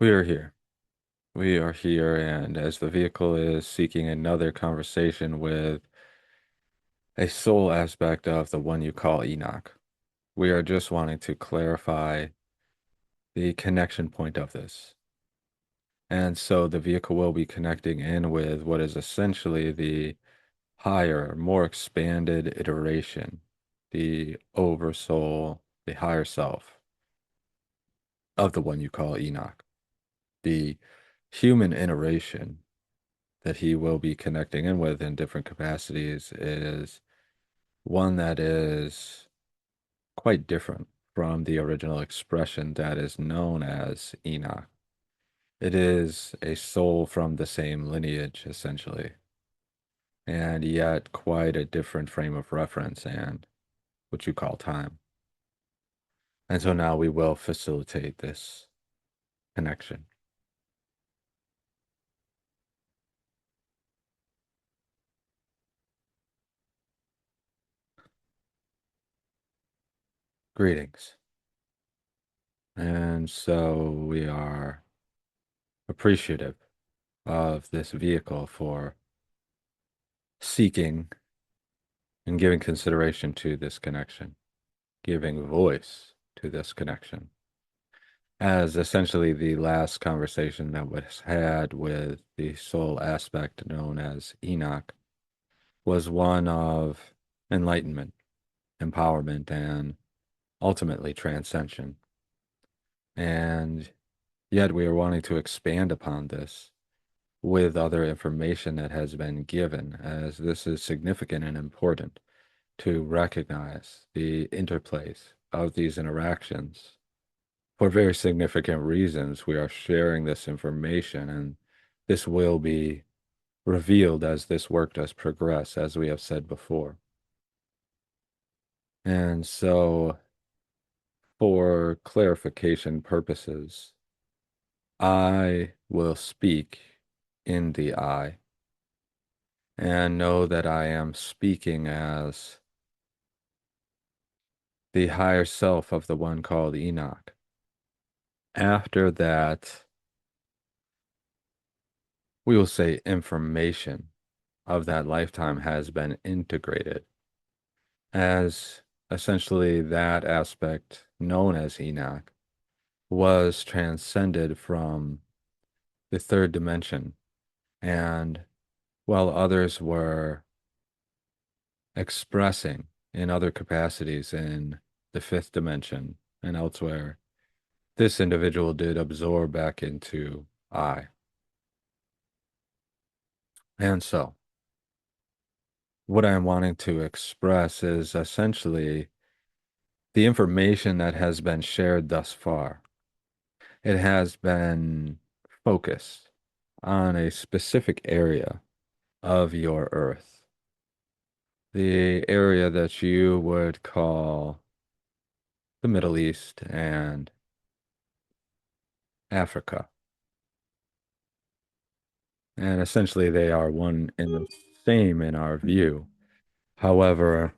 We are here. We are here, and as the vehicle is seeking another conversation with a soul aspect of the one you call Enoch, we are just wanting to clarify the connection point of this. And so the vehicle will be connecting in with what is essentially the higher, more expanded iteration, the oversoul, the higher self of the one you call Enoch. The human iteration that he will be connecting in with in different capacities is one that is quite different from the original expression that is known as Enoch. It is a soul from the same lineage, essentially, and yet quite a different frame of reference and what you call time. And so now we will facilitate this connection. Greetings. And so we are appreciative of this vehicle for seeking and giving consideration to this connection, giving voice to this connection. As essentially the last conversation that was had with the soul aspect known as Enoch was one of enlightenment, empowerment, and ultimately transcension. And yet we are wanting to expand upon this with other information that has been given, as this is significant and important to recognize the interplays of these interactions. For very significant reasons, we are sharing this information, and this will be revealed as this work does progress, as we have said before. And so, for clarification purposes, I will speak in the I and know that I am speaking as the higher self of the one called Enoch. After that, we will say information of that lifetime has been integrated as essentially that aspect known as Enoch was transcended from the third dimension. And while others were expressing in other capacities in the fifth dimension and elsewhere, this individual did absorb back into I. And so, what I'm wanting to express is essentially the information that has been shared thus far. It has been focused on a specific area of your Earth, the area that you would call the Middle East and Africa. And essentially, they are one and the same in our view. However,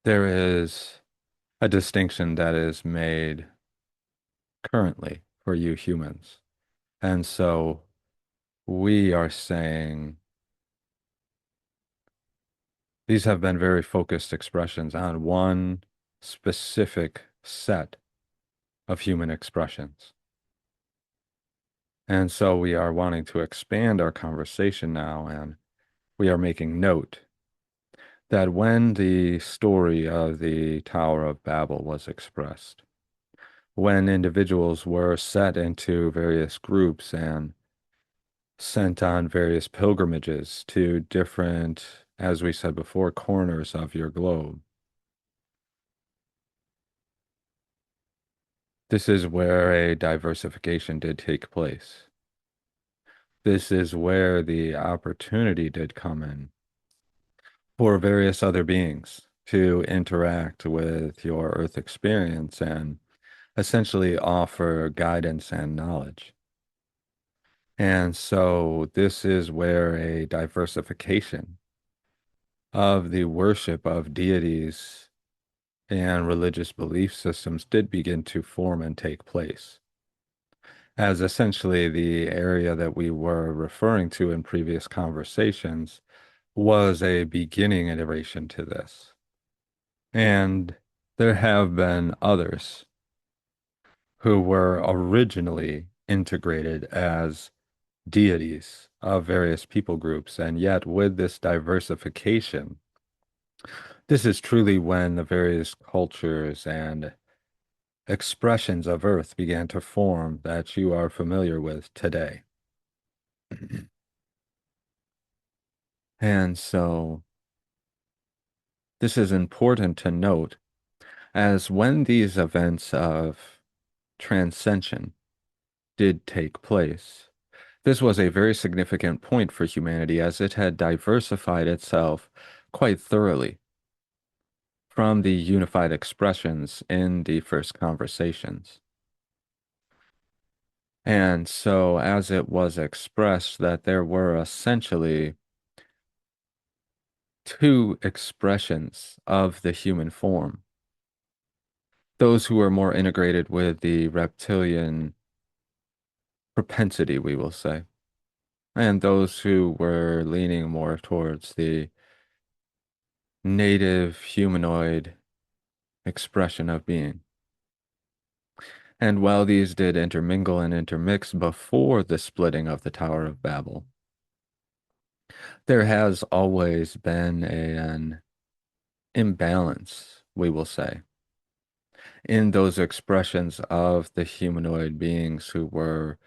there is a distinction that is made currently for you humans. And so we are saying these have been very focused expressions on one specific set of human expressions. And so we are wanting to expand our conversation now, and we are making note that when the story of the Tower of Babel was expressed, when individuals were set into various groups and sent on various pilgrimages to different, as we said before, corners of your globe, this is where a diversification did take place. This is where the opportunity did come in for various other beings to interact with your Earth experience and essentially offer guidance and knowledge. And so this is where a diversification of the worship of deities and religious belief systems did begin to form and take place, as essentially the area that we were referring to in previous conversations was a beginning iteration to this. And there have been others who were originally integrated as deities of various people groups, and yet with this diversification, this is truly when the various cultures and expressions of Earth began to form that you are familiar with today. And so this is important to note, as when these events of transcension did take place, this was a very significant point for humanity as it had diversified itself quite thoroughly from the unified expressions in the first conversations. And so, as it was expressed, that there were essentially two expressions of the human form. Those who were more integrated with the reptilian propensity, we will say, and those who were leaning more towards the native humanoid expression of being. And while these did intermingle and intermix before the splitting of the Tower of Babel, there has always been an imbalance, we will say, in those expressions of the humanoid beings who were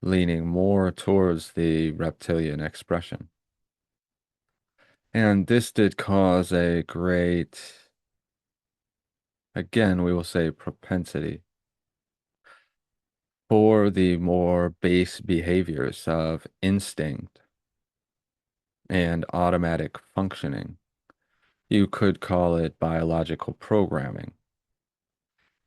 leaning more towards the reptilian expression. And this did cause a great, again, we will say propensity for the more base behaviors of instinct and automatic functioning. You could call it biological programming.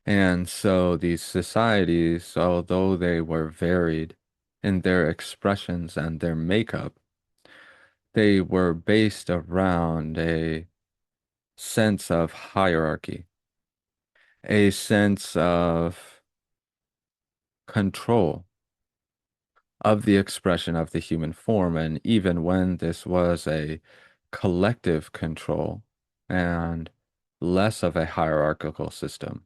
And so these societies, although they were varied in their expressions and their makeup, they were based around a sense of hierarchy, a sense of control of the expression of the human form. And even when this was a collective control and less of a hierarchical system,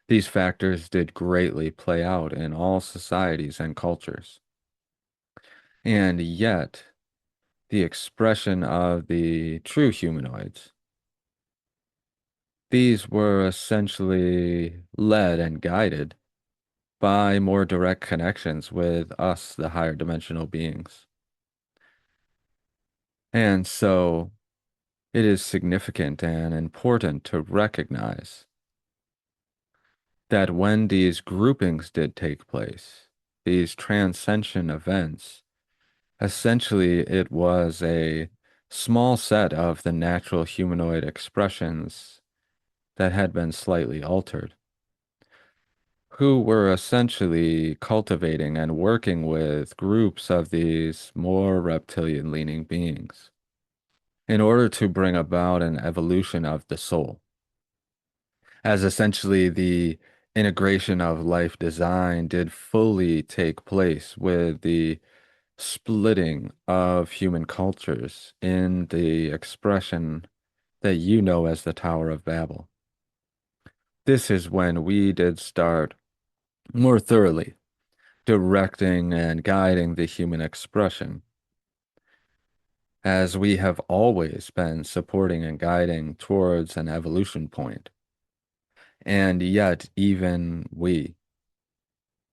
these factors did greatly play out in all societies and cultures. And yet, the expression of the true humanoids, these were essentially led and guided by more direct connections with us, the higher dimensional beings. And so it is significant and important to recognize that when these groupings did take place, these transcension events, essentially it was a small set of the natural humanoid expressions that had been slightly altered, who were essentially cultivating and working with groups of these more reptilian leaning beings in order to bring about an evolution of the soul, as essentially the integration of life design did fully take place with the splitting of human cultures in the expression that you know as the Tower of Babel. This is when we did start more thoroughly directing and guiding the human expression, as we have always been supporting and guiding towards an evolution point. And yet, even we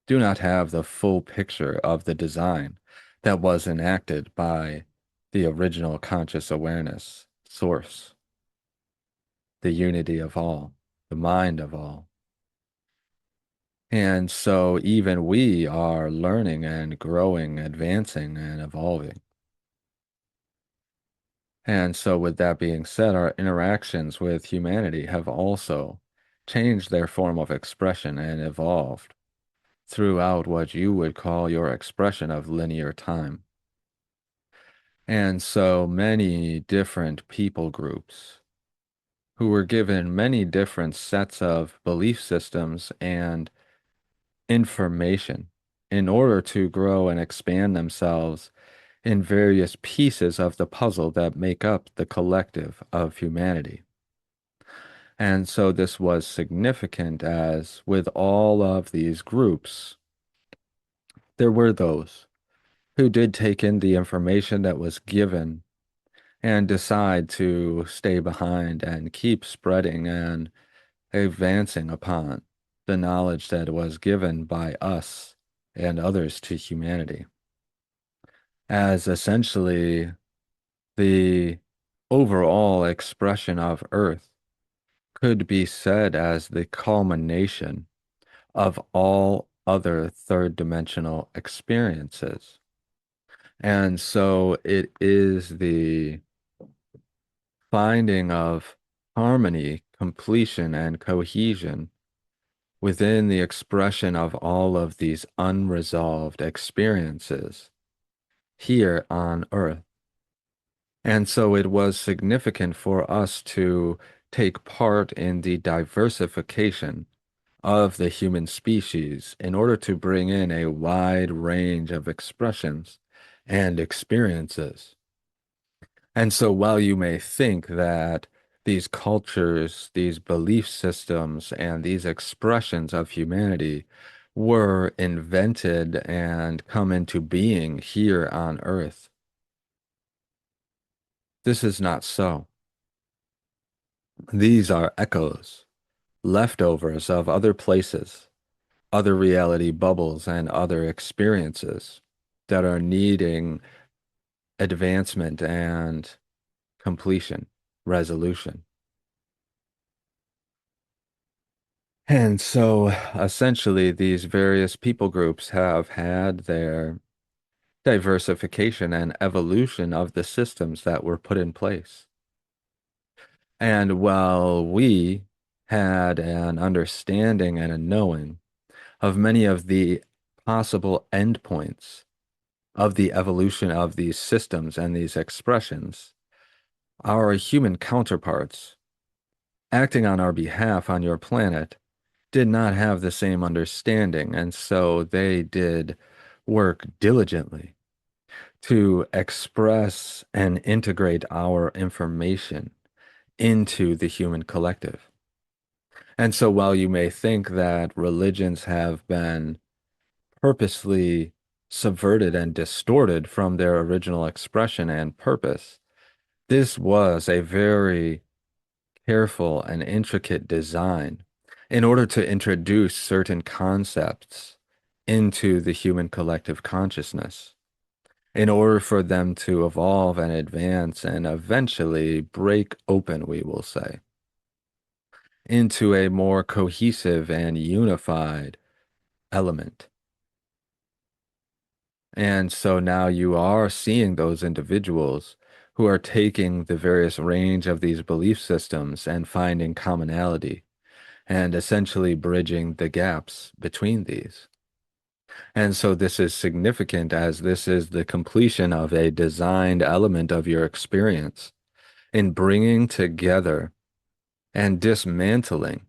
do not have the full picture of the design that was enacted by the original conscious awareness source, the unity of all, the mind of all. And so even we are learning and growing, advancing and evolving. And so with that being said, our interactions with humanity have also changed their form of expression and evolved throughout what you would call your expression of linear time. And so many different people groups who were given many different sets of belief systems and information in order to grow and expand themselves in various pieces of the puzzle that make up the collective of humanity. And so this was significant as with all of these groups, there were those who did take in the information that was given and decide to stay behind and keep spreading and advancing upon the knowledge that was given by us and others to humanity, as essentially the overall expression of Earth could be said as the culmination of all other third dimensional experiences. And so it is the finding of harmony, completion, and cohesion within the expression of all of these unresolved experiences here on Earth. And so it was significant for us to take part in the diversification of the human species in order to bring in a wide range of expressions and experiences. And so while you may think that these cultures, these belief systems, and these expressions of humanity were invented and come into being here on Earth, this is not so. These are echoes, leftovers of other places, other reality bubbles, and other experiences that are needing advancement and completion, resolution. And so essentially, these various people groups have had their diversification and evolution of the systems that were put in place. And while we had an understanding and a knowing of many of the possible endpoints of the evolution of these systems and these expressions, our human counterparts acting on our behalf on your planet did not have the same understanding, and so they did work diligently to express and integrate our information into the human collective. And so while you may think that religions have been purposely subverted and distorted from their original expression and purpose, this was a very careful and intricate design in order to introduce certain concepts into the human collective consciousness, in order for them to evolve and advance and eventually break open, we will say, into a more cohesive and unified element. And so now you are seeing those individuals who are taking the various range of these belief systems and finding commonality and essentially bridging the gaps between these. And so this is significant as this is the completion of a designed element of your experience in bringing together and dismantling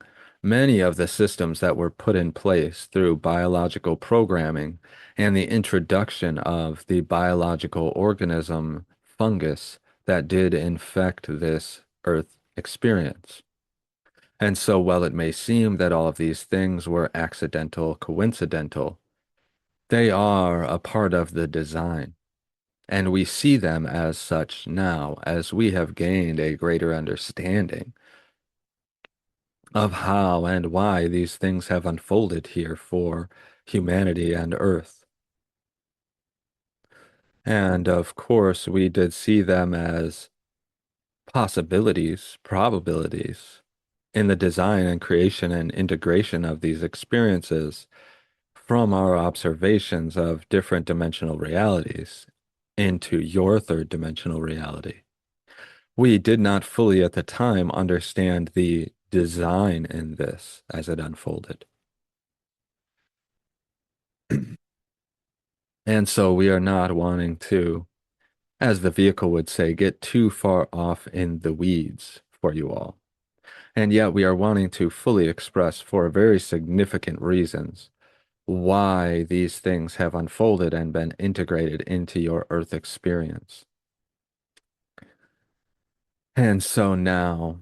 many of the systems that were put in place through biological programming and the introduction of the biological organism fungus that did infect this Earth experience. And so, while it may seem that all of these things were accidental, coincidental, they are a part of the design. And we see them as such now as we have gained a greater understanding of how and why these things have unfolded here for humanity and Earth. And of course, we did see them as possibilities, probabilities in the design and creation and integration of these experiences from our observations of different dimensional realities into your third dimensional reality. We did not fully at the time understand the design in this as it unfolded. And so we are not wanting to, as the vehicle would say, get too far off in the weeds for you all. And yet we are wanting to fully express for very significant reasons why these things have unfolded and been integrated into your earth experience. And so now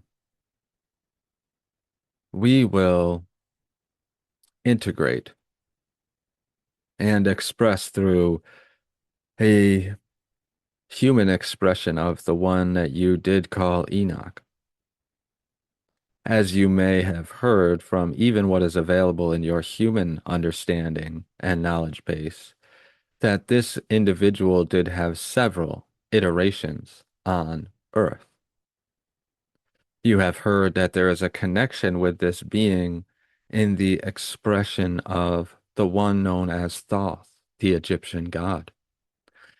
we will integrate and express through a human expression of the one that you did call Enoch. As you may have heard from even what is available in your human understanding and knowledge base, that this individual did have several iterations on Earth. You have heard that there is a connection with this being in the expression of the one known as Thoth, the Egyptian god.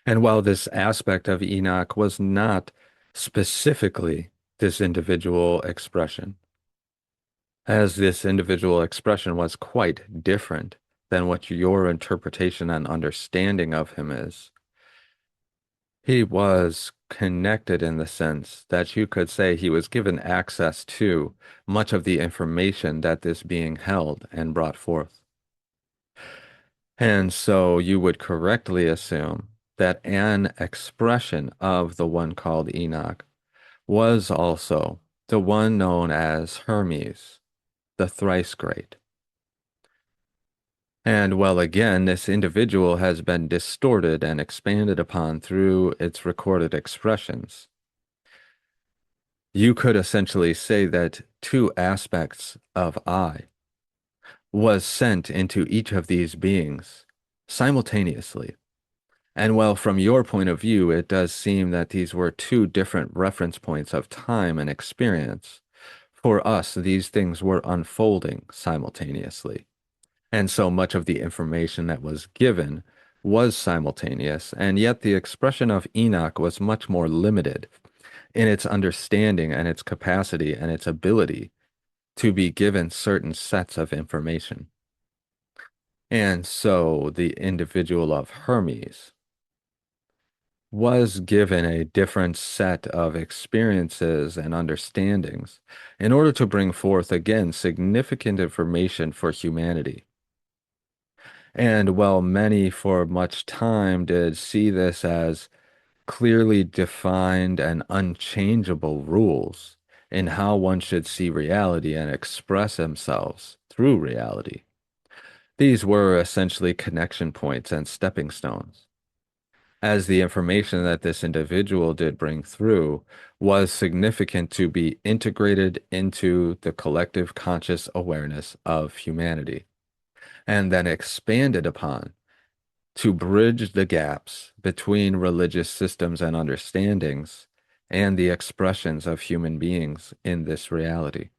And while this aspect of Enoch was not specifically this individual expression, as this individual expression was quite different than what your interpretation and understanding of him is, he was connected in the sense that you could say he was given access to much of the information that this being held and brought forth. And so you would correctly assume that an expression of the one called Enoch was also the one known as Hermes, the thrice great. And well, again, this individual has been distorted and expanded upon through its recorded expressions. You could essentially say that two aspects of I was sent into each of these beings simultaneously. And well, from your point of view, it does seem that these were two different reference points of time and experience. For us, these things were unfolding simultaneously. And so much of the information that was given was simultaneous, and yet the expression of Enoch was much more limited in its understanding and its capacity and its ability to be given certain sets of information. And so the individual of Hermes was given a different set of experiences and understandings in order to bring forth again significant information for humanity. And while many for much time did see this as clearly defined and unchangeable rules in how one should see reality and express themselves through reality, these were essentially connection points and stepping stones, as the information that this individual did bring through was significant to be integrated into the collective conscious awareness of humanity, and then expanded upon to bridge the gaps between religious systems and understandings and the expressions of human beings in this reality.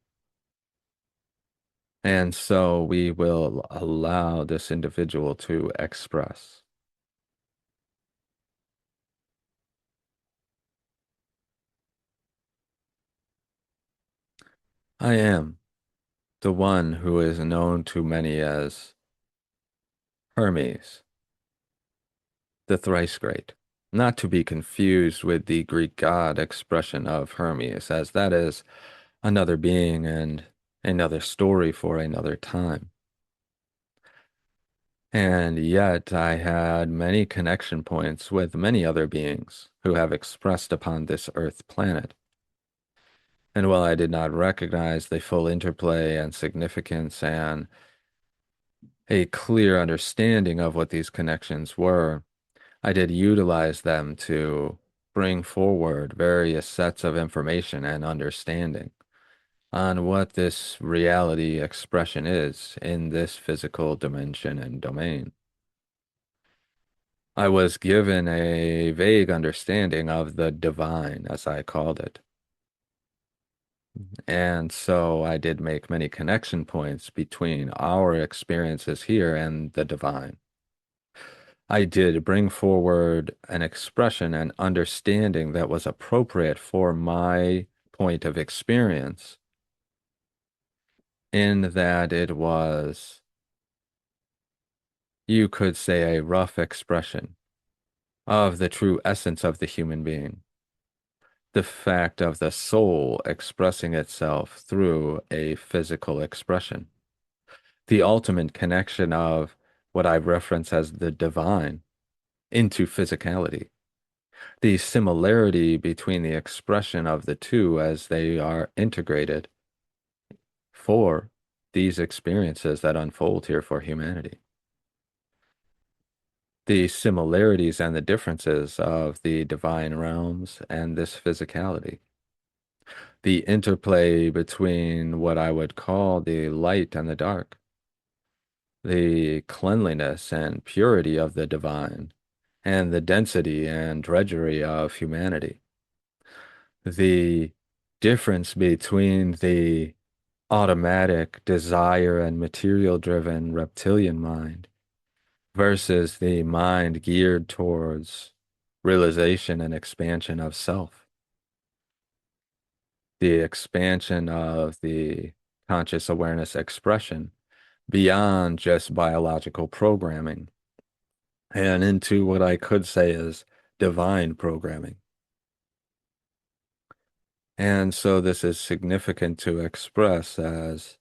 And so we will allow this individual to express. I am the one who is known to many as Hermes, the thrice great, not to be confused with the Greek god expression of Hermes, as that is another being and another story for another time. And yet I had many connection points with many other beings who have expressed upon this Earth planet. And while I did not recognize the full interplay and significance and a clear understanding of what these connections were, I did utilize them to bring forward various sets of information and understanding on what this reality expression is in this physical dimension and domain. I was given a vague understanding of the divine, as I called it. And so I did make many connection points between our experiences here and the divine. I did bring forward an expression and understanding that was appropriate for my point of experience, in that it was, you could say, a rough expression of the true essence of the human being. the fact of the soul expressing itself through a physical expression, the ultimate connection of what I reference as the divine into physicality, the similarity between the expression of the two as they are integrated for these experiences that unfold here for humanity. The similarities and the differences of the divine realms and this physicality. The interplay between what I would call the light and the dark, the cleanliness and purity of the divine, and the density and drudgery of humanity. The difference between the automatic desire and material driven reptilian mind versus the mind geared towards realization and expansion of self, the expansion of the conscious awareness expression beyond just biological programming and into what I could say is divine programming. And so this is significant to express as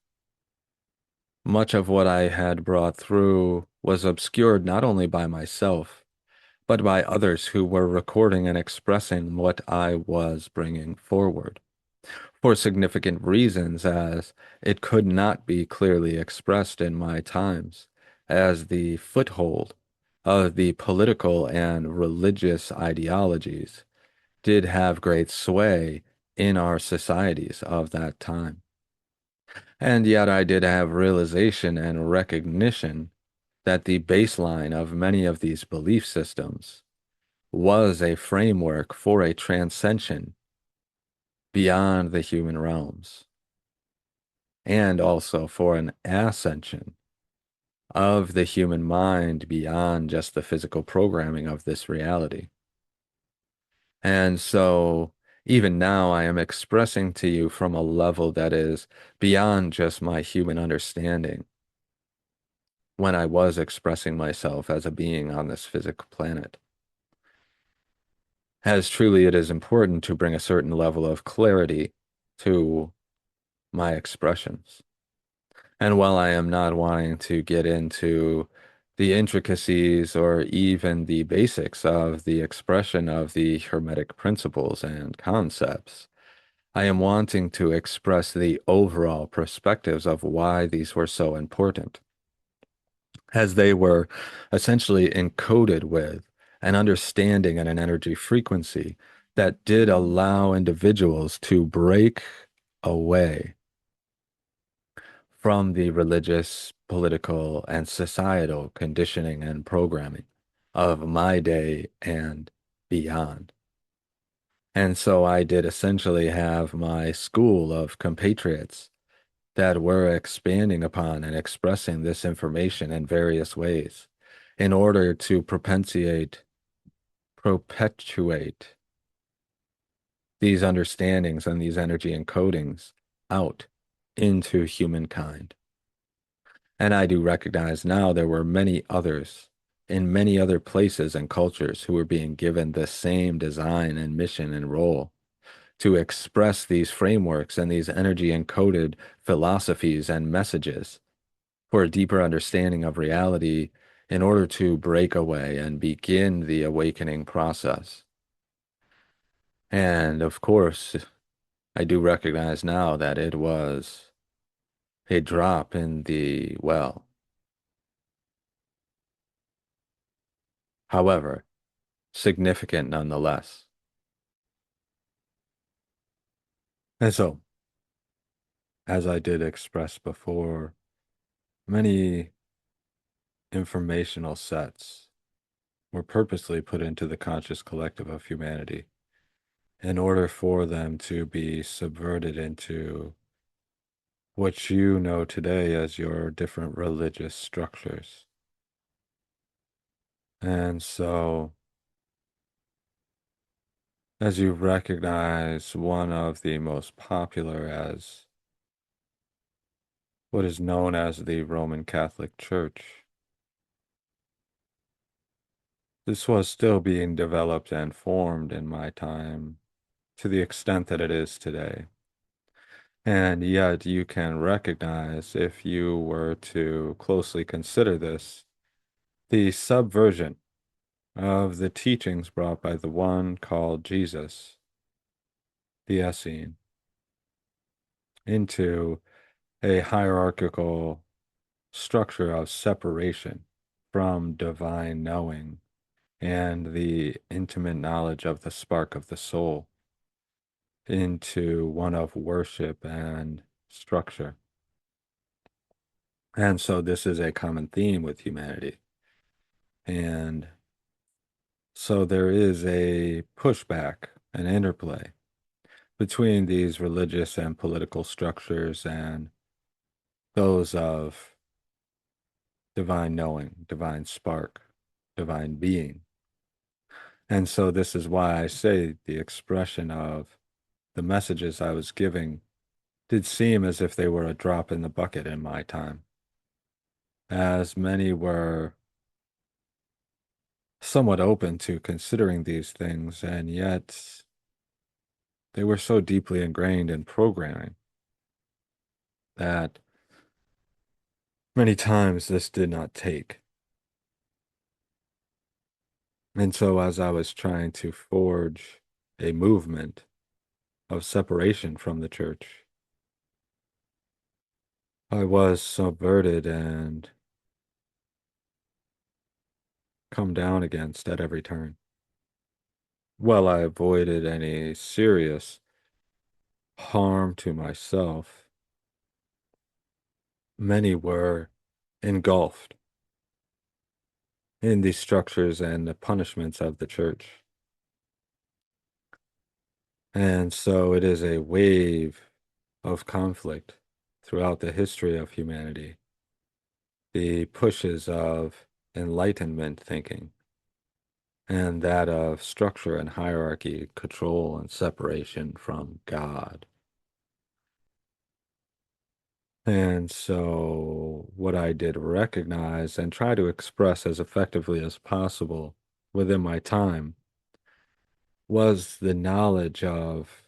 much of what I had brought through was obscured not only by myself, but by others who were recording and expressing what I was bringing forward for significant reasons, as it could not be clearly expressed in my times, as the foothold of the political and religious ideologies did have great sway in our societies of that time. And yet I did have realization and recognition that the baseline of many of these belief systems was a framework for a transcension beyond the human realms, and also for an ascension of the human mind beyond just the physical programming of this reality. And so even now I am expressing to you from a level that is beyond just my human understanding when I was expressing myself as a being on this physical planet. As truly it is important to bring a certain level of clarity to my expressions. And while I am not wanting to get into the intricacies or even the basics of the expression of the Hermetic principles and concepts, I am wanting to express the overall perspectives of why these were so important, as they were essentially encoded with an understanding and an energy frequency that did allow individuals to break away from the religious, political, and societal conditioning and programming of my day and beyond. And so I did essentially have my school of compatriots that were expanding upon and expressing this information in various ways in order to perpetuate these understandings and these energy encodings out into humankind. And I do recognize now there were many others in many other places and cultures who were being given the same design and mission and role to express these frameworks and these energy encoded philosophies and messages for a deeper understanding of reality in order to break away and begin the awakening process. And of course, I do recognize now that it was a drop in the well. However, significant nonetheless. And so, as I did express before, many informational sets were purposely put into the conscious collective of humanity in order for them to be subverted into what you know today as your different religious structures. And so, as you recognize one of the most popular as what is known as the Roman Catholic Church, this was still being developed and formed in my time to the extent that it is today. And yet you can recognize, if you were to closely consider this, the subversion of the teachings brought by the one called Jesus, the Essene, into a hierarchical structure of separation from divine knowing and the intimate knowledge of the spark of the soul into one of worship and structure. And so this is a common theme with humanity. And so there is a pushback, an interplay between these religious and political structures and those of divine knowing, divine spark, divine being. And so this is why I say the expression of the messages I was giving did seem as if they were a drop in the bucket in my time, as many were somewhat open to considering these things, and yet they were so deeply ingrained in programming that many times this did not take. And so as I was trying to forge a movement of separation from the church, I was subverted and come down against at every turn. While I avoided any serious harm to myself, many were engulfed in the structures and the punishments of the church. And so it is a wave of conflict throughout the history of humanity. The pushes of enlightenment thinking and that of structure and hierarchy, control and separation from God. And so what I did recognize and try to express as effectively as possible within my time was the knowledge of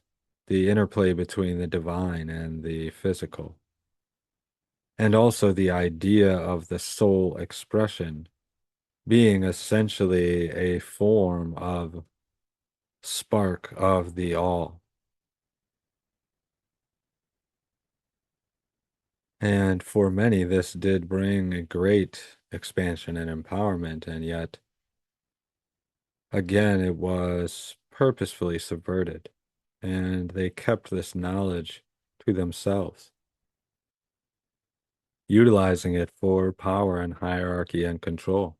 the interplay between the divine and the physical, and also the idea of the soul expression being essentially a form of spark of the all. And for many, this did bring a great expansion and empowerment, and yet, again, it was purposefully subverted, and they kept this knowledge to themselves, utilizing it for power and hierarchy and control.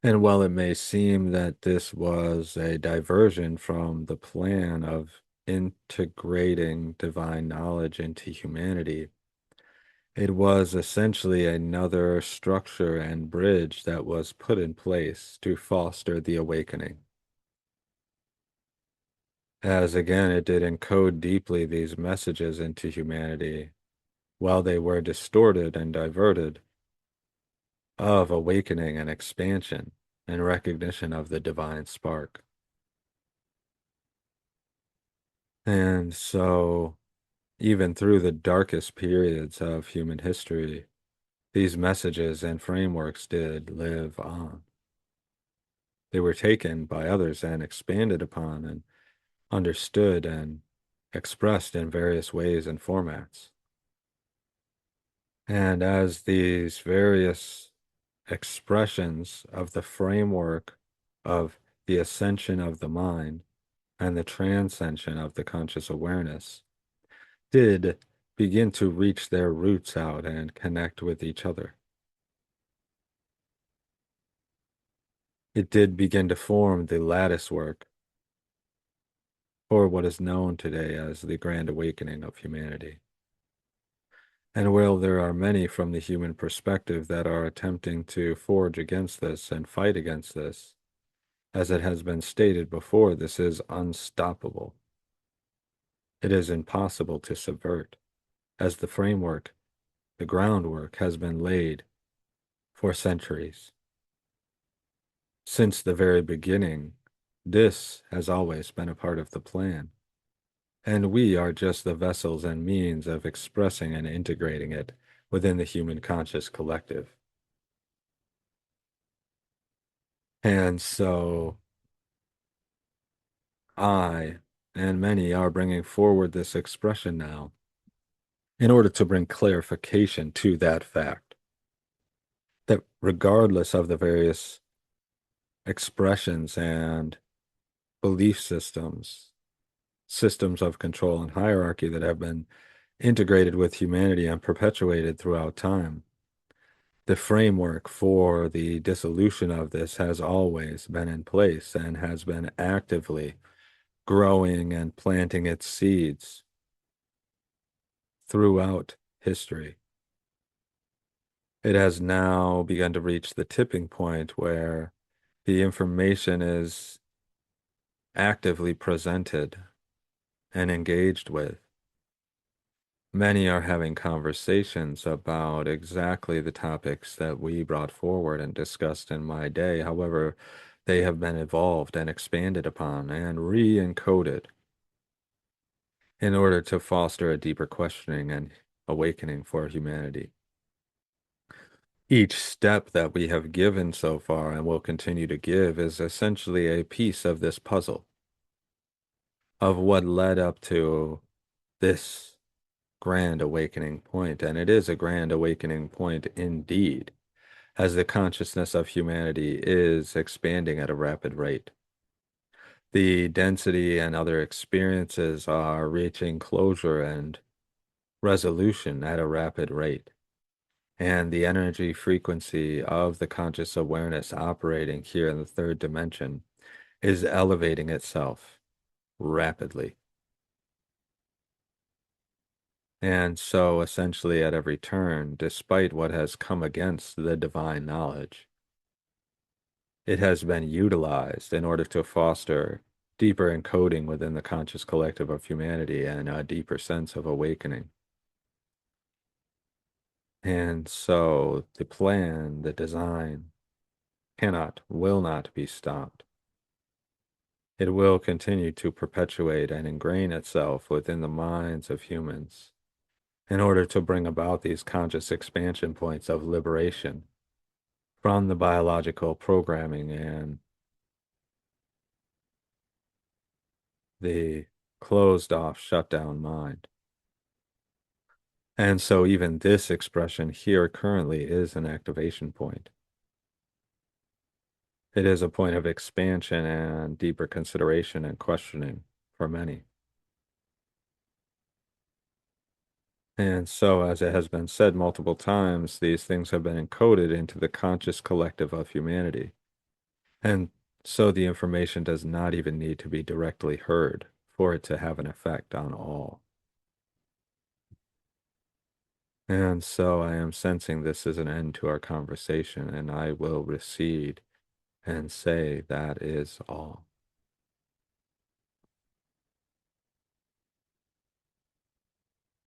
And while it may seem that this was a diversion from the plan of integrating divine knowledge into humanity, it was essentially another structure and bridge that was put in place to foster the awakening. As again, it did encode deeply these messages into humanity while they were distorted and diverted of awakening and expansion and recognition of the divine spark. And so, even through the darkest periods of human history, these messages and frameworks did live on. They were taken by others and expanded upon and understood and expressed in various ways and formats. And as these various expressions of the framework of the ascension of the mind and the transcension of the conscious awareness did begin to reach their roots out and connect with each other, it did begin to form the lattice work for what is known today as the Grand Awakening of humanity. And while there are many from the human perspective that are attempting to forge against this and fight against this, as it has been stated before, this is unstoppable. It is impossible to subvert, as the framework, the groundwork has been laid for centuries. Since the very beginning This has always been a part of the plan, and we are just the vessels and means of expressing and integrating it within the human conscious collective. And so I and many are bringing forward this expression now in order to bring clarification to that fact that regardless of the various expressions and belief systems, systems of control and hierarchy that have been integrated with humanity and perpetuated throughout time, the framework for the dissolution of this has always been in place and has been actively growing and planting its seeds throughout history. It has now begun to reach the tipping point where the information is actively presented and engaged with. Many are having conversations about exactly the topics that we brought forward and discussed in my day. However, they have been evolved and expanded upon and re-encoded in order to foster a deeper questioning and awakening for humanity. Each step that we have given so far and will continue to give is essentially a piece of this puzzle of what led up to this grand awakening point. And it is a grand awakening point indeed, as the consciousness of humanity is expanding at a rapid rate. The density and other experiences are reaching closure and resolution at a rapid rate. And the energy frequency of the conscious awareness operating here in the third dimension is elevating itself rapidly. And so essentially at every turn, despite what has come against the divine knowledge, it has been utilized in order to foster deeper encoding within the conscious collective of humanity and a deeper sense of awakening. And so the plan, the design, will not be stopped. It will continue to perpetuate and ingrain itself within the minds of humans in order to bring about these conscious expansion points of liberation from the biological programming and the closed off, shut down mind. And so even this expression here currently is an activation point. It is a point of expansion and deeper consideration and questioning for many. And so, as it has been said multiple times, these things have been encoded into the conscious collective of humanity. And so the information does not even need to be directly heard for it to have an effect on all. And so I am sensing this is an end to our conversation, and I will recede and say that is all.